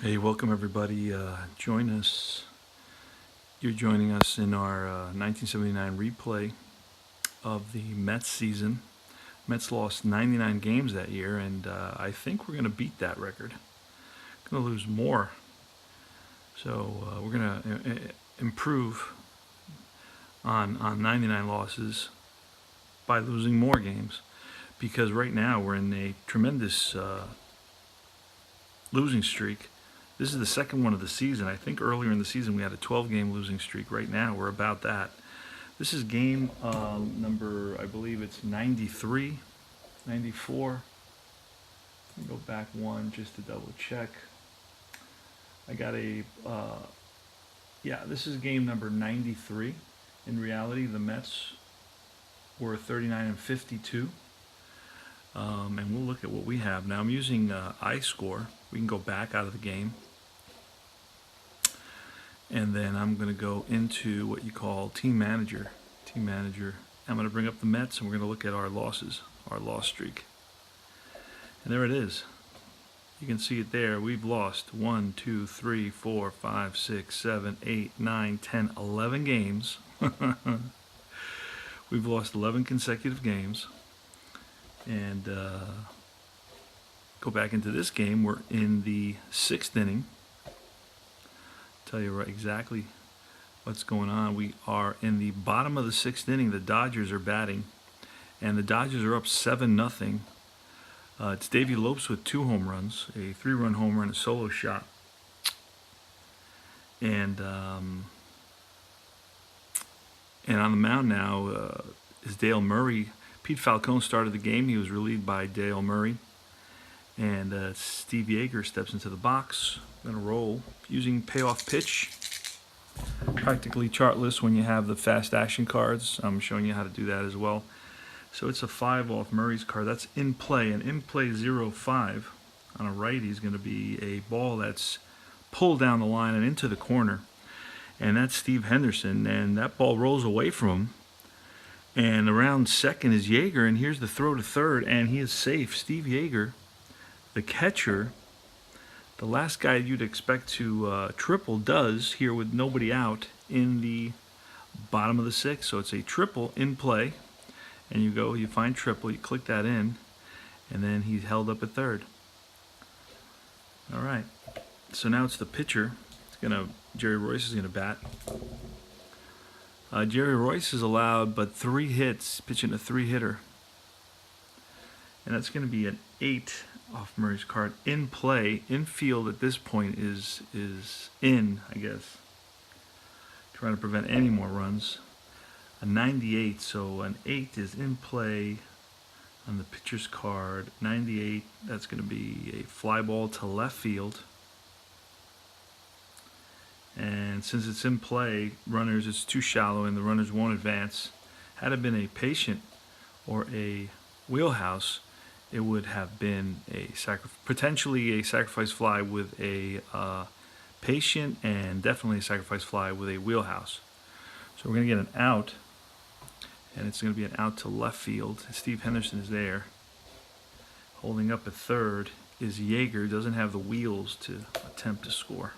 Hey, welcome everybody. Join us. You're joining us in our 1979 replay of the Mets season. Mets lost 99 games that year, and I think we're going to beat that record. Going to lose more. So we're going to improve on 99 losses by losing more games, because right now we're in a tremendous losing streak. This is the second one of the season. I think earlier in the season we had a 12-game losing streak. Right now we're about that. This is game number, I believe it's 93, 94. Let me go back one just to double check. I got this is game number 93. In reality, the Mets were 39-52. And we'll look at what we have. Now I'm using IScore. We can go back out of the game. And then I'm going to go into what you call Team Manager. Team Manager. I'm going to bring up the Mets, and we're going to look at our losses, our loss streak. And there it is. You can see it there. We've lost 1, 2, 3, 4, 5, 6, 7, 8, 9, 10, 11 games. We've lost 11 consecutive games. And go back into this game. We're in the 6th inning. Tell you right exactly what's going on. We are in the bottom of the 6th inning. The Dodgers are batting, and the Dodgers are up 7-0. It's Davey Lopes with 2 home runs, a 3-run homer and a solo shot. And on the mound now is Dale Murray. Pete Falcone started the game. He was relieved by Dale Murray. And Steve Yeager steps into the box. Going to roll using Payoff pitch. Practically chartless when you have the fast action cards. I'm showing you how to do that as well. So it's a 5 off Murray's card. That's in play. And in play 0-5 on a righty is going to be a ball that's pulled down the line and into the corner. And that's Steve Henderson. And that ball rolls away from him. And around second is Yeager. And here's the throw to third. And he is safe. Steve Yeager, the catcher, the last guy you'd expect to triple, does here with nobody out in the bottom of the 6th. So it's a triple in play. And you find triple, you click that in, and then he's held up at third. All right. So now it's the pitcher. Jerry Royce is going to bat. Jerry Royce is allowed but 3 hits, pitching a 3-hitter. And that's going to be an 8 off Murray's card. In play, infield at this point is in, I guess. Trying to prevent any more runs. A 98, so an 8 is in play on the pitcher's card. 98, that's going to be a fly ball to left field. And since it's in play, runners, it's too shallow and the runners won't advance. Had it been a patient or a wheelhouse, it would have been potentially a sacrifice fly with a patient, and definitely a sacrifice fly with a wheelhouse. So we're going to get an out, and it's going to be an out to left field. Steve Henderson is there. Holding up at third is Yeager. Doesn't have the wheels to attempt to score.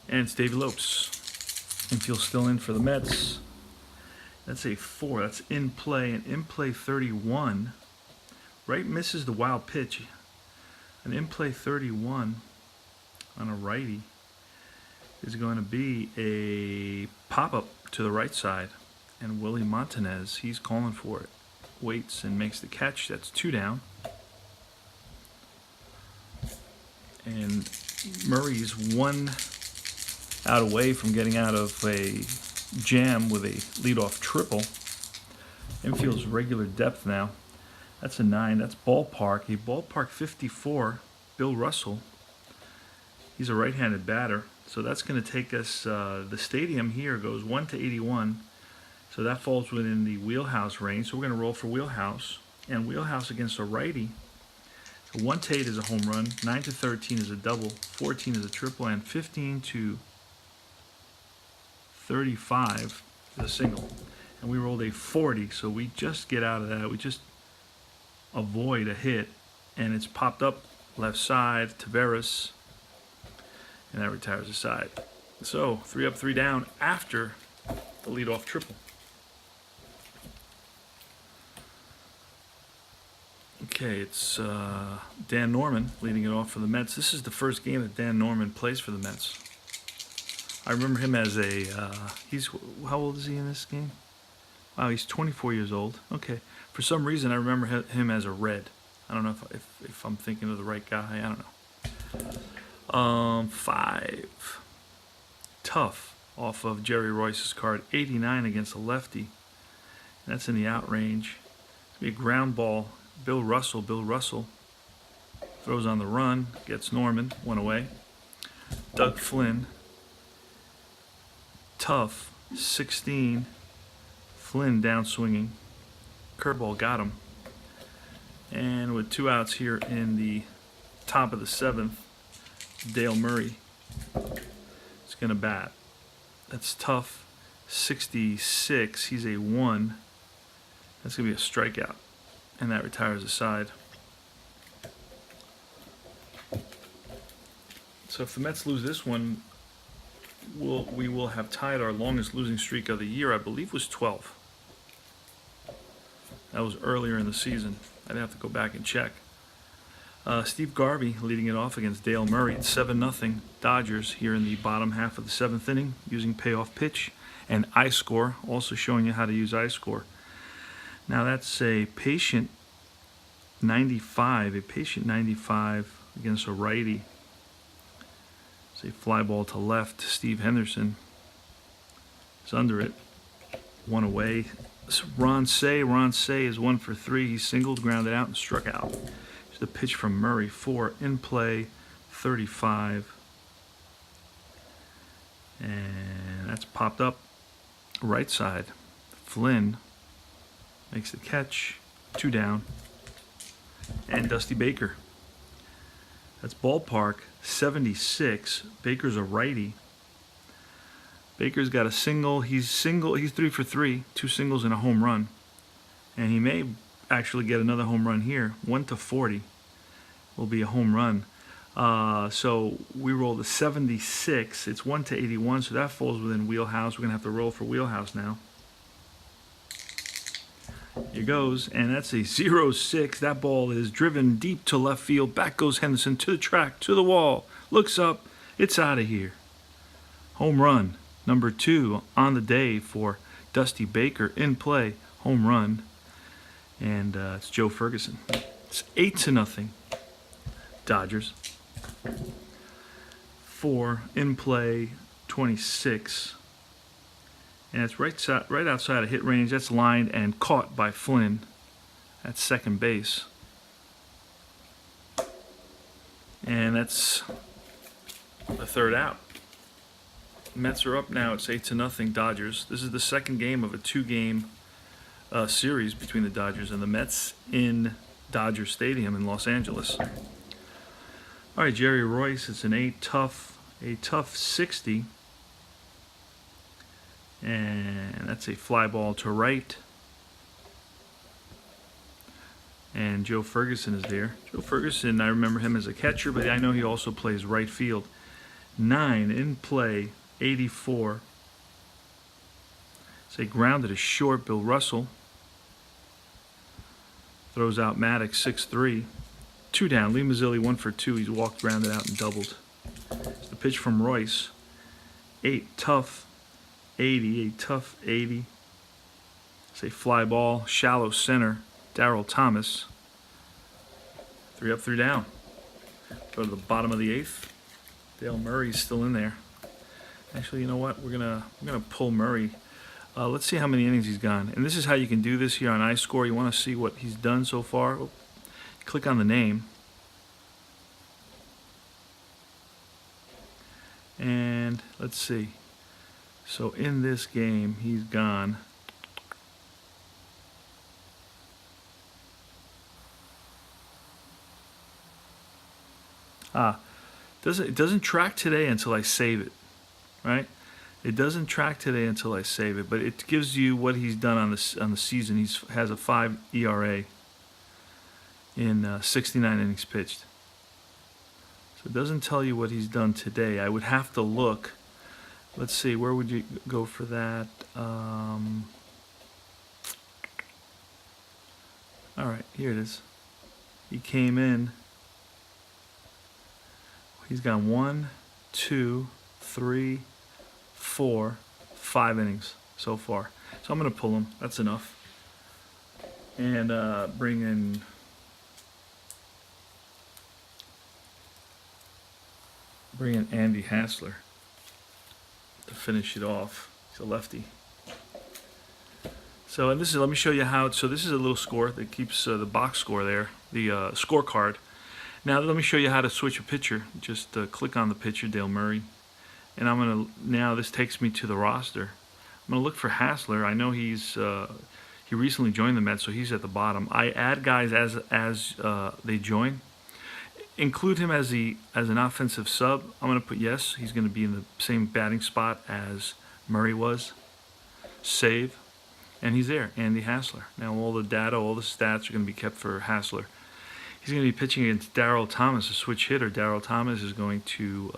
And it's Davey Lopes. Infield still in for the Mets. That's a 4. That's in play. And in play 31. Right misses the wild pitch. An in play 31 on a righty is going to be a pop-up to the right side. And Willie Montanez, he's calling for it. Waits and makes the catch. That's 2 down. And Murray's 1 out away from getting out of a jam with a leadoff triple. Infield's regular depth now. That's a 9. That's ballpark. A ballpark 54. Bill Russell. He's a right-handed batter. So that's going to take us, the stadium here goes 1 to 81. So that falls within the wheelhouse range. So we're going to roll for wheelhouse. And wheelhouse against a righty. So 1 to 8 is a home run. 9 to 13 is a double. 14 is a triple. And 15 to 35 is a single. And we rolled a 40. So we just get out of that. We just avoid a hit. And it's popped up left side. Taveras and that retires the side. So 3 up, 3 down after the leadoff triple. Okay, it's Dan Norman leading it off for the Mets. This is the first game that Dan Norman plays for the Mets. I remember him as a, how old is he in this game? Wow, he's 24 years old. Okay, for some reason I remember him as a Red. I don't know if I'm thinking of the right guy. I don't know. 5. Tough off of Jerry Royce's card. 89 against a lefty. That's in the out range. It's going to be a ground ball. Bill Russell throws on the run, gets Norman, 1 away. Doug Flynn. Tough, 16. Flynn down swinging. Curveball got him. And with 2 outs here in the top of the 7th, Dale Murray is going to bat. That's tough, 66. He's a 1. That's going to be a strikeout. And that retires the side. So if the Mets lose this one, we will have tied our longest losing streak of the year. I believe was 12. That was earlier in the season. I'd have to go back and check. Steve Garvey leading it off against Dale Murray. It's 7-0 Dodgers here in the bottom half of the 7th inning using payoff pitch and IScore, also showing you how to use IScore. Now that's a patient 95, against a righty. It's a fly ball to left. Steve Henderson is under it. 1 away. Ron Say is 1 for 3. He singled, grounded out, and struck out. Here's the pitch from Murray. 4 in play, 35. And that's popped up right side. Flynn makes the catch. 2 down. And Dusty Baker. That's ballpark 76. Baker's a righty. Baker's got a single. He's 3 for 3, 2 singles and a home run. And he may actually get another home run here. 1-40 will be a home run. So we rolled a 76. It's 1-81, so that falls within wheelhouse. We're going to have to roll for wheelhouse now. Here goes, and that's a 0-6. That ball is driven deep to left field. Back goes Henderson to the track, to the wall. Looks up. It's out of here. Home run, number 2 on the day for Dusty Baker. In play, home run. And it's Joe Ferguson. It's 8-0 Dodgers. 4 in play, 26. And it's right outside of hit range. That's lined and caught by Flynn at second base. And that's the 3rd out. Mets are up now. It's 8-0 Dodgers. This is the second game of a 2-game series between the Dodgers and the Mets in Dodger Stadium in Los Angeles. All right, Jerry Royce. It's a tough 60. And that's a fly ball to right. And Joe Ferguson is there. Joe Ferguson, I remember him as a catcher, but I know he also plays right field. 9 in play, 84. It's a grounded to short. Bill Russell throws out Maddox, 6-3. 2 down. Lee Mazzilli, 1 for 2. He's walked, grounded out, and doubled. It's the pitch from Royce. 8 tough. 80, a tough 80. It's a fly ball, shallow center. Darrell Thomas. 3 up, 3 down. Go to the bottom of the 8th. Dale Murray's still in there. Actually, you know what? We're gonna pull Murray. Let's see how many innings he's gone. And this is how you can do this here on IScore. You want to see what he's done so far. Oh, click on the name. And let's see. So in this game, he's gone. It doesn't track today until I save it, right? It doesn't track today until I save it, but it gives you what he's done on the season. He has a 5 ERA in 69 innings pitched. So So it doesn't tell you what he's done today. I would have to look. Let's see, where would you go for that? All right, here it is. He came in. He's gone 1, 2, 3, 4, 5 innings so far. So I'm going to pull him. That's enough. And bring in Andy Hassler to finish it off. He's a lefty. So, and this is, let me show you how. So this is a little score that keeps the box score there, the scorecard. Now let me show you how to switch a pitcher. Just click on the pitcher, Dale Murray, and I'm gonna. Now this takes me to the roster. I'm gonna look for Hassler. I know he recently joined the Mets, so he's at the bottom. I add guys as they join. Include him as an offensive sub. I'm gonna put yes. He's gonna be in the same batting spot as Murray was. Save, and he's there. Andy Hassler. Now all the data, all the stats are gonna be kept for Hassler. He's going to be pitching against Darryl Thomas, a switch hitter. Darryl Thomas is going to.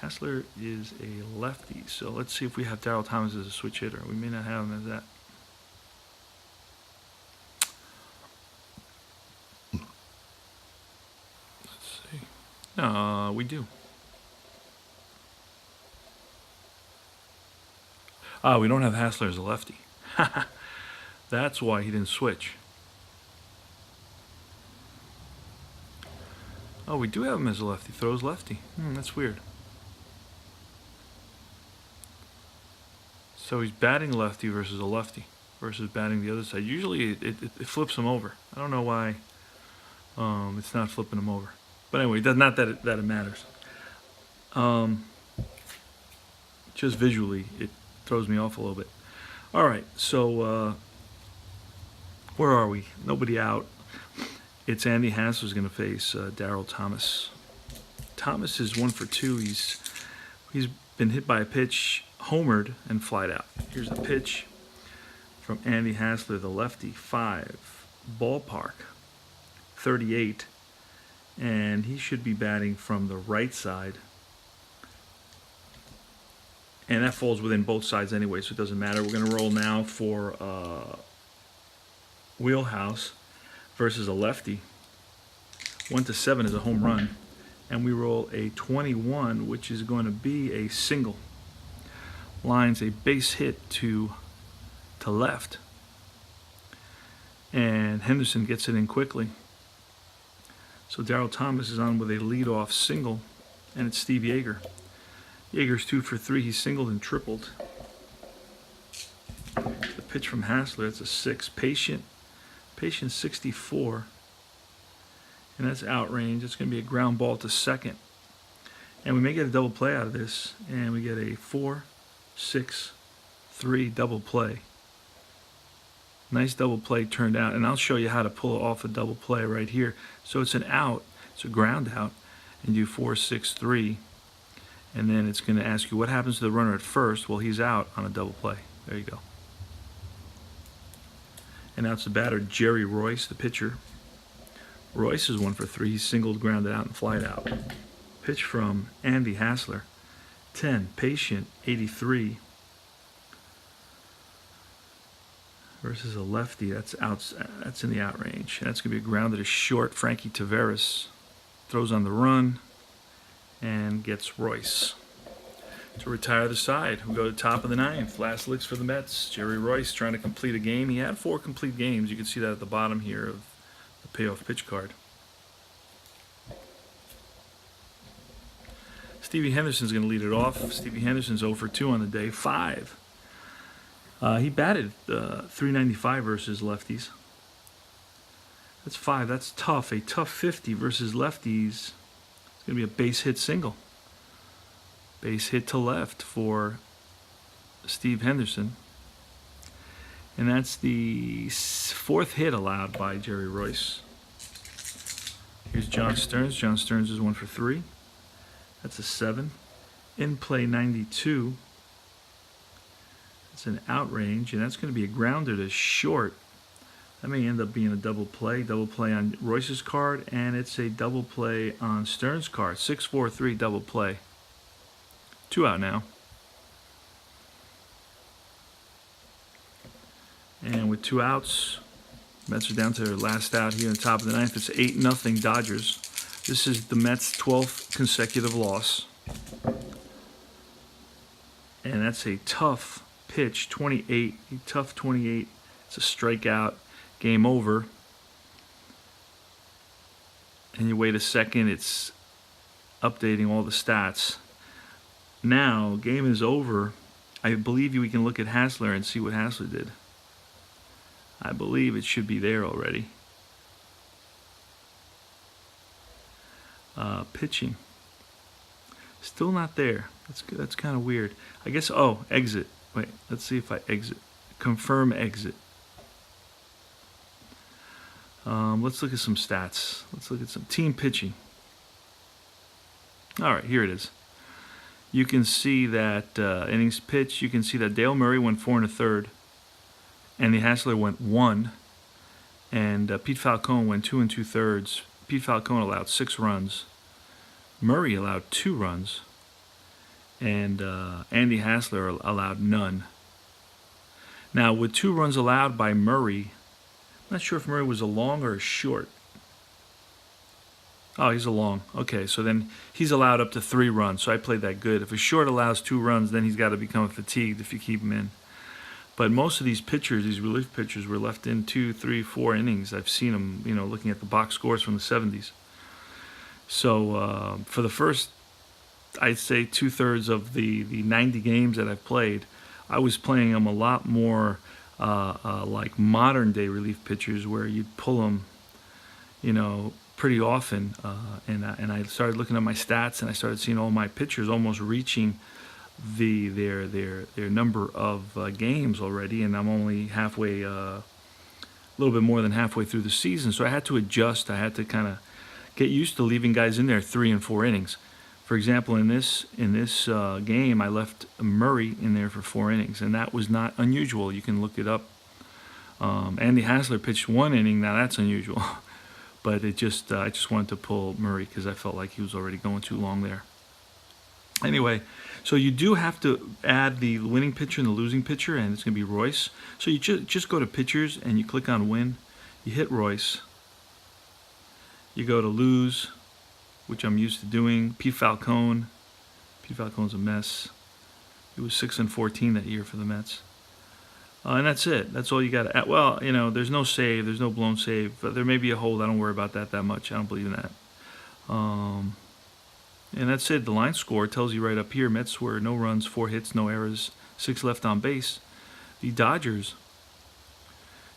Hassler is a lefty, so let's see if we have Darryl Thomas as a switch hitter. We may not have him as that. Let's see. No, we do. We don't have Hassler as a lefty. That's why he didn't switch. Oh, we do have him as a lefty. Throws lefty. That's weird. So he's batting lefty versus a lefty versus batting the other side. Usually it flips him over. I don't know why it's not flipping him over. But anyway, not that it matters. Just visually, it throws me off a little bit. All right, so where are we? Nobody out. It's Andy Hassler's going to face Darryl Thomas. Thomas is 1 for 2. He's been hit by a pitch, homered, and flied out. Here's the pitch from Andy Hassler, the lefty. 5, ballpark, 38, and he should be batting from the right side. And that falls within both sides anyway, so it doesn't matter. We're going to roll now for Wheelhouse versus a lefty. 1-7 is a home run, and we roll a 21, which is going to be a single. Lines a base hit to left, and Henderson gets it in quickly. So Darryl Thomas is on with a leadoff single, and it's Steve Yeager. Yeager's 2 for 3. He singled and tripled. The pitch from Hassler, it's a 6. Patient 64, and that's outrange. It's going to be a ground ball to second, and we may get a double play out of this, and we get a 4-6-3 double play. Nice double play turned out, and I'll show you how to pull off a double play right here. So it's an out, it's a ground out, and you 4-6-3, and then it's going to ask you what happens to the runner at first. Well, he's out on a double play. There you go. And now it's the batter, Jerry Royce, the pitcher. Royce is 1 for 3. He singled, grounded out, and flied out. Pitch from Andy Hassler. 10, patient, 83. Versus a lefty. That's out. That's in the out range. And that's going to be a grounded to short. Frankie Taveras throws on the run and gets Royce to retire the side. We go to the top of the 9th. Last licks for the Mets. Jerry Royce trying to complete a game. He had 4 complete games. You can see that at the bottom here of the payoff pitch card. Stevie Henderson's going to lead it off. Stevie Henderson's 0 for 2 on the day. 5. He batted .395 versus lefties. That's 5. That's tough. A tough 50 versus lefties. It's going to be a base hit single. Base hit to left for Steve Henderson. And that's the 4th hit allowed by Jerry Royce. Here's John Stearns. John Stearns is 1 for 3. That's a 7. In play 92. That's an out range, and that's going to be a grounder to short. That may end up being a double play on Royce's card, and it's a double play on Stern's card. 6-4-3 double play. 2 out now. And with 2 outs, Mets are down to their last out here in the top of the ninth. It's 8-0 Dodgers. This is the Mets' 12th consecutive loss. And that's a tough pitch, 28, a tough 28. It's a strikeout, game over. And you wait a second, it's updating all the stats. Now, game is over. I believe we can look at Hassler and see what Hassler did. I believe it should be there already. Pitching. Still not there. That's kind of weird. I guess, exit. Wait, let's see if I exit. Confirm exit. Let's look at some stats. Let's look at some team pitching. All right, here it is. You can see that innings pitched. You can see that Dale Murray went 4 1/3. Andy Hassler went 1. And Pete Falcone went 2 2/3. Pete Falcone allowed 6 runs. Murray allowed 2 runs. And Andy Hassler allowed none. Now, with 2 runs allowed by Murray, I'm not sure if Murray was a long or a short. Oh, he's a long. Okay, so then he's allowed up to 3 runs, so I played that good. If a short allows 2 runs, then he's got to become fatigued if you keep him in. But most of these pitchers, these relief pitchers, were left in 2, 3, 4 innings. I've seen them, looking at the box scores from the 70s. So for the first, I'd say 2/3 of the 90 games that I've played, I was playing them a lot more like modern day relief pitchers, where you'd pull them, pretty often. And I started looking at my stats, and I started seeing all my pitchers almost reaching their number of games already, and I'm only halfway, a little bit more than halfway through the season. So I had to adjust. I had to kind of get used to leaving guys in there 3 and 4 innings. For example, in this game, I left Murray in there for 4 innings, and that was not unusual. You can look it up. Andy Hassler pitched 1 inning. Now that's unusual, but I just wanted to pull Murray because I felt like he was already going too long there. Anyway, so you do have to add the winning pitcher and the losing pitcher, and it's going to be Royce. So you just go to pitchers and you click on win. You hit Royce. You go to lose, which I'm used to doing. Pete Falcone. Pete Falcone's a mess. He was 6-14 that year for the Mets. And that's it. That's all you got to add. Well, there's no save. There's no blown save. But there may be a hold. I don't worry about that much. I don't believe in that. And that's it. The line score tells you right up here. Mets were no runs, 4 hits, no errors, 6 left on base. The Dodgers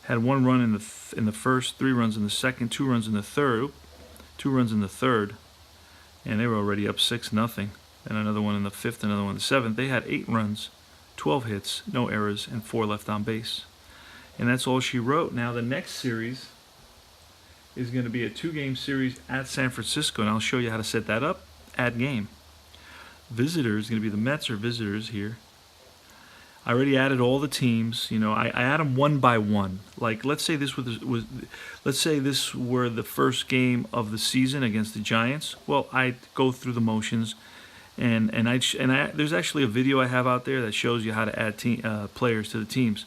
had 1 run in the first, 3 runs in the second, 2 runs in the third. 2 runs in the third, and they were already up 6-0. And another one in the 5th, another one in the 7th. They had 8 runs, 12 hits, no errors, and 4 left on base. And that's all she wrote. Now the next series is going to be a 2-game series at San Francisco, and I'll show you how to set that up. Add game. Visitors, going to be the Mets are visitors here. I already added all the teams. I add them one by one. Like let's say this were the first game of the season against the Giants. Well, I go through the motions, and there's actually a video I have out there that shows you how to add players to the teams.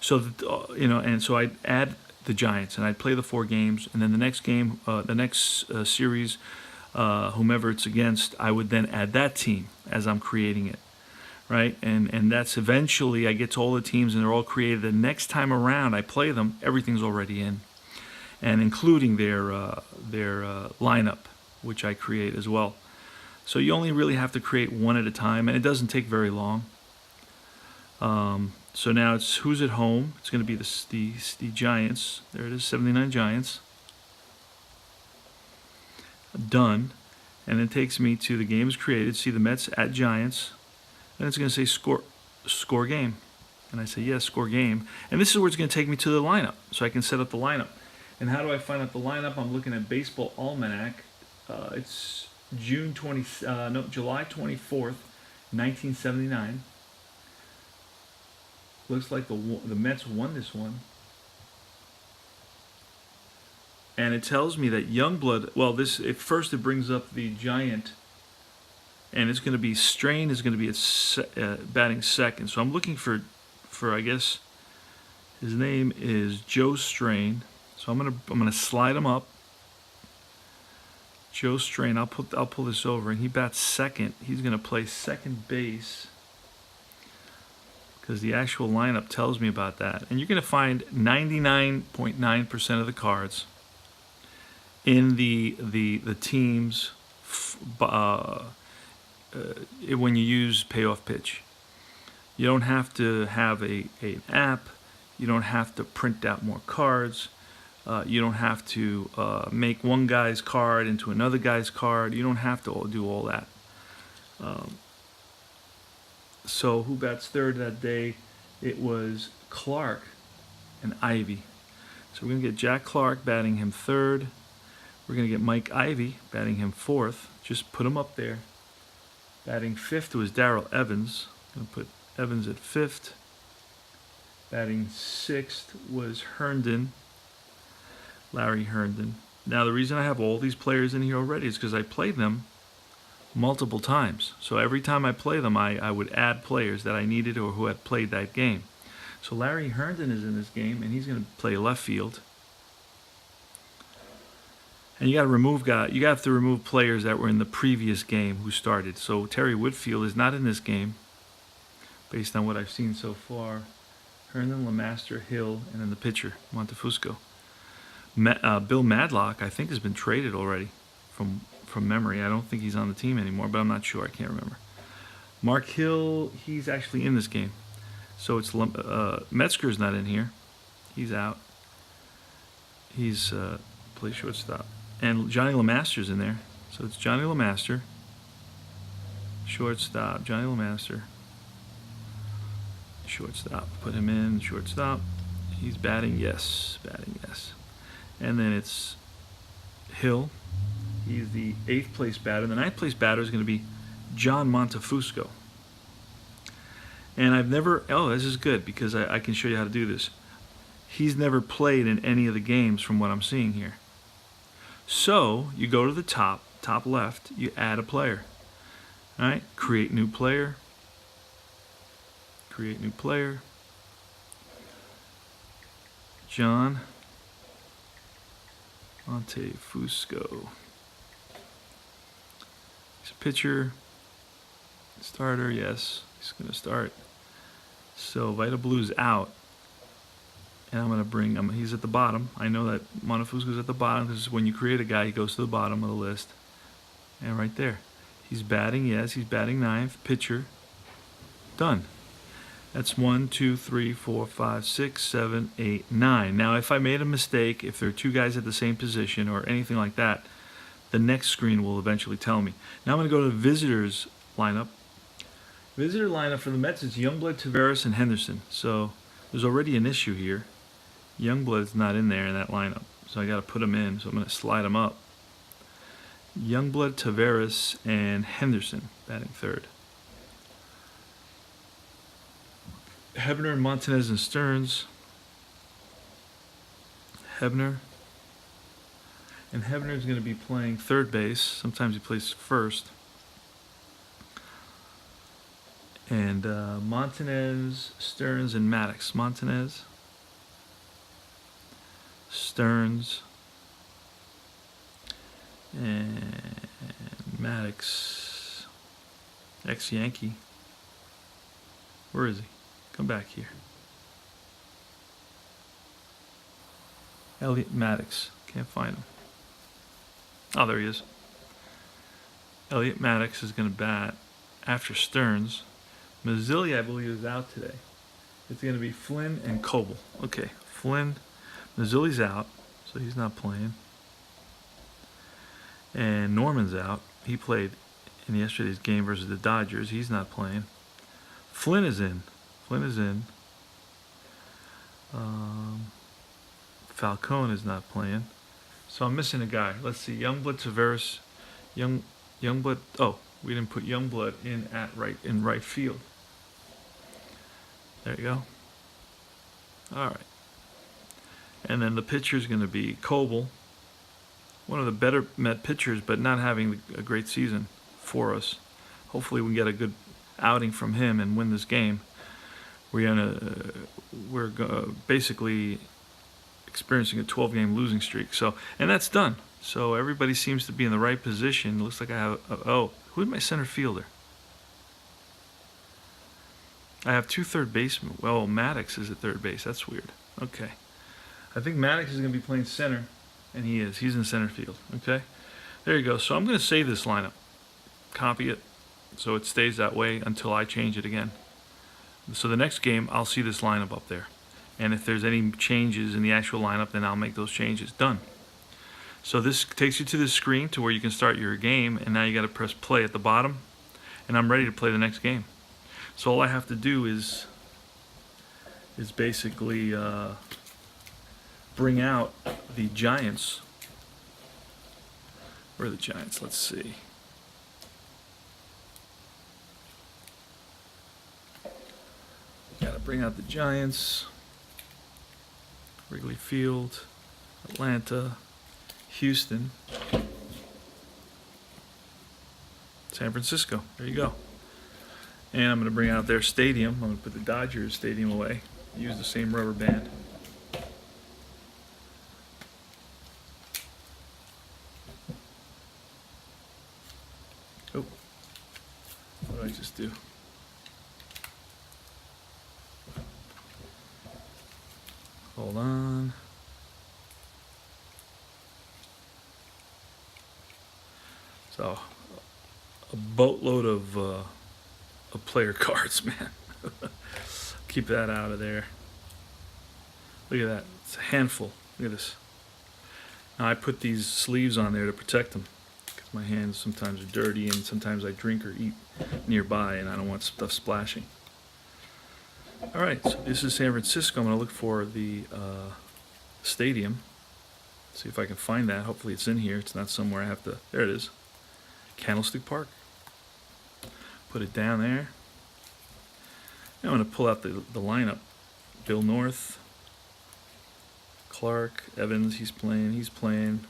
So and so I'd add the Giants, and I'd play the 4 games, and then the next game, the next series, whomever it's against, I would then add that team as I'm creating it. Right, and that's eventually I get to all the teams and they're all created. The next time around I play them, everything's already in, and including their lineup, which I create as well. So you only really have to create one at a time, and it doesn't take very long. So now it's who's at home. It's going to be the Giants. There it is, 79 Giants. Done, and it takes me to the games created. See the Mets at Giants. Then it's going to say score game. And I say, yes, score game. And this is where it's going to take me to the lineup. So I can set up the lineup. And how do I find out the lineup? I'm looking at Baseball Almanac. It's July 24th, 1979. Looks like the Mets won this one. and it tells me that Youngblood. Well, first it brings up the giant, and it's going to be Strain is going to be batting second. So I'm looking for I guess his name is Joe Strain. So I'm gonna slide him up. Joe Strain. I'll pull this over, and he bats second. He's going to play second base because the actual lineup tells me about that. And you're going to find 99.9% of the cards in the teams when you use Payoff Pitch. You don't have to have an app. You don't have to print out more cards. You don't have to make one guy's card into another guy's card. You don't have to do all that. So who bats third that day? It was Clark and Ivy. So we're going to get Jack Clark batting him third. We're going to get Mike Ivy batting him fourth. Just put him up there. Batting fifth was Darrell Evans. I'm going to put Evans at fifth. Batting sixth was Herndon, Larry Herndon. Now the reason I have all these players in here already is because I played them multiple times. So every time I play them, I would add players that I needed or who had played that game. So Larry Herndon is in this game, and he's going to play left field. And you have to remove players that were in the previous game who started. So Terry Whitfield is not in this game, based on what I've seen so far. Herndon, LeMaster, Hill, and then the pitcher, Montefusco. Bill Madlock, I think, has been traded already from memory. I don't think he's on the team anymore, but I'm not sure. I can't remember. Mark Hill, he's actually in this game. So it's Metzger's not in here. He's out. He's plays shortstop. And Johnny LeMaster's in there. So it's Johnny LeMaster, shortstop, Johnny LeMaster, shortstop. Put him in, shortstop. He's batting yes. And then it's Hill. He's the 8th place batter. The 9th place batter is going to be John Montefusco. And this is good because I can show you how to do this. He's never played in any of the games from what I'm seeing here. So you go to the top left, you add a player. All right, create new player. John Montefusco. He's a pitcher, starter, yes, he's going to start. So Vita Blue's out, and I'm going to bring him. He's at the bottom. I know that Montefusco's at the bottom because when you create a guy, he goes to the bottom of the list. And right there, he's batting, yes, he's batting 9th, pitcher, done. That's 1, 2, 3, 4, 5, 6, 7, 8, 9. Now, if I made a mistake, if there are two guys at the same position or anything like that, the next screen will eventually tell me. Now I'm going to go to the visitors lineup. Visitor lineup for the Mets is Youngblood, Taveras, and Henderson. So there's already an issue here. Youngblood's not in there in that lineup, so I got to put him in. So I'm going to slide him up. Youngblood, Taveras, and Henderson batting third. Hebner, Montanez, and Stearns. Hebner. And Hebner is going to be playing third base. Sometimes he plays first. And Montanez, Stearns, and Maddox. Montanez, Stearns, and Maddox. Ex-Yankee. Where is he? Come back here. Elliot Maddox. Can't find him. Oh, there he is. Elliot Maddox is going to bat after Stearns. Mazzilli, I believe, is out today. It's going to be Flynn and Coble. Okay, Flynn. Mazzilli's out, so he's not playing. And Norman's out. He played in yesterday's game versus the Dodgers. He's not playing. Flynn is in. Falcone is not playing. So I'm missing a guy. Let's see. Youngblood, Taveras. Youngblood. Oh, we didn't put Youngblood in right field. There you go. All right. And then the pitcher is going to be Coble. one of the better Met pitchers, but not having a great season for us. Hopefully we can get a good outing from him and win this game. We're basically experiencing a 12-game losing streak. So, and that's done. So everybody seems to be in the right position. It looks like I have, who's my center fielder? I have 2 third basemen. Well, Maddox is at third base. That's weird. Okay. I think Maddox is going to be playing center, and he is. He's in center field. Okay. There you go. So I'm going to save this lineup. Copy it so it stays that way until I change it again. So the next game, I'll see this lineup up there. And if there's any changes in the actual lineup, then I'll make those changes. Done. So this takes you to the screen to where you can start your game, and now you got to press play at the bottom, and I'm ready to play the next game. So all I have to do is basically bring out the Giants. Where are the Giants? Let's see. Got to bring out the Giants. Wrigley Field, Atlanta, Houston, San Francisco. There you go. And I'm going to bring out their stadium. I'm going to put the Dodgers stadium away. Use the same rubber band. Oh, what did I just do? Hold on. So, a boatload of player cards, man. Keep that out of there. Look at that. It's a handful. Look at this. Now I put these sleeves on there to protect them because my hands sometimes are dirty and sometimes I drink or eat nearby and I don't want stuff splashing. Alright, so this is San Francisco. I'm going to look for the stadium. See if I can find that. Hopefully it's in here. It's not somewhere I have to... There it is. Candlestick Park. Put it down there. Now I'm going to pull out the lineup. Bill North. Clark. Evans, he's playing.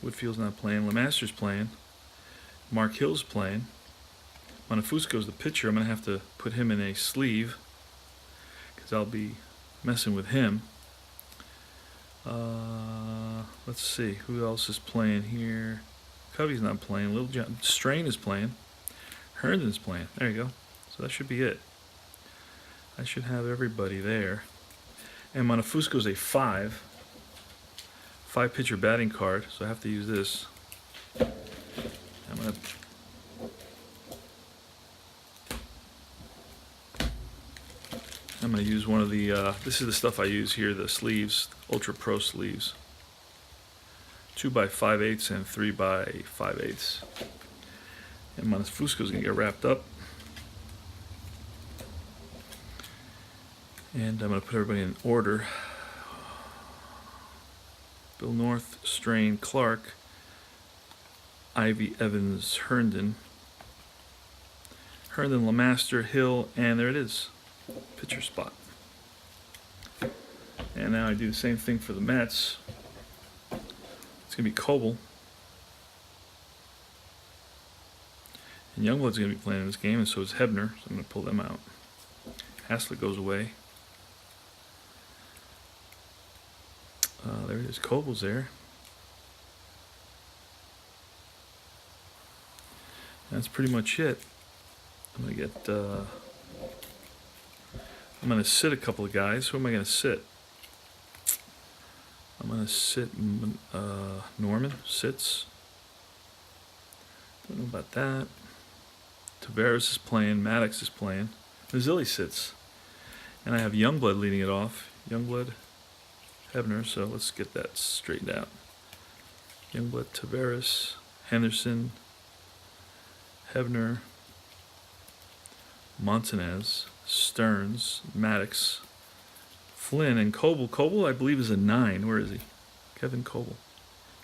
Whitfield's not playing. LeMaster's playing. Mark Hill's playing. Montefiusco's the pitcher. I'm going to have to put him in a sleeve because I'll be messing with him. Let's see. Who else is playing here? Covey's not playing. Little John Strain is playing. Herndon's playing. There you go. So that should be it. I should have everybody there. And Montefiusco's a 5 pitcher batting card, so I have to use this. I'm gonna use one of the this is the stuff I use here, the sleeves, Ultra Pro sleeves. 2 by 5/8 and 3 by 5/8. And Montefiusco's gonna get wrapped up. And I'm gonna put everybody in order. Bill North, Strain, Clark, Ivy, Evans, Herndon, LeMaster, Hill, and there it is, pitcher spot. And now I do the same thing for the Mets. It's gonna be Coble. And Youngblood's gonna be playing in this game, and so is Hebner, so I'm gonna pull them out. Haslett goes away. There it is. Coble's there. That's pretty much it. I'm gonna get. I'm gonna sit a couple of guys. Who am I gonna sit? I'm gonna sit Norman. Sits. Don't know about that. Tavares is playing. Maddox is playing. Mazzilli sits. And I have Youngblood leading it off. Youngblood. Hebner, so let's get that straightened out. Youngblood, Tavares, Henderson, Hebner, Montanez, Stearns, Maddox, Flynn, and Coble. Coble, I believe, is a 9. Where is he? Kevin Coble.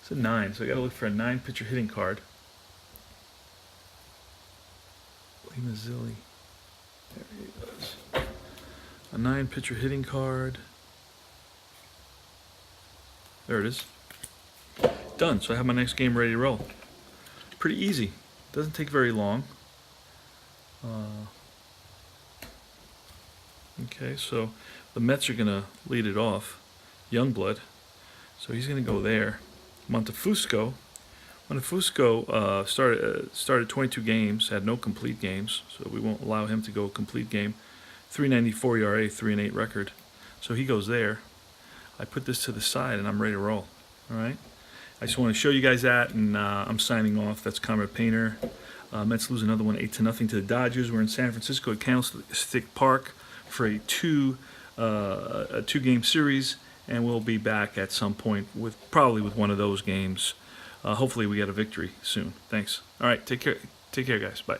It's a 9, so I got to look for a 9 pitcher hitting card. Lee Mazzilli. There he goes. A 9 pitcher hitting card. There it is. Done. So I have my next game ready to roll. Pretty easy. Doesn't take very long. Okay, so the Mets are going to lead it off. Youngblood. So he's going to go there. Montefusco started 22 games, had no complete games, so we won't allow him to go a complete game. 3.94 ERA, 3-8 record. So he goes there. I put this to the side and I'm ready to roll. All right. I just want to show you guys that, and I'm signing off. That's Conrad Painter. Mets lose another one, 8-0 to the Dodgers. We're in San Francisco at Candlestick Park for a two-game series, and we'll be back at some point with probably with one of those games. Hopefully, we get a victory soon. Thanks. All right, take care, guys. Bye.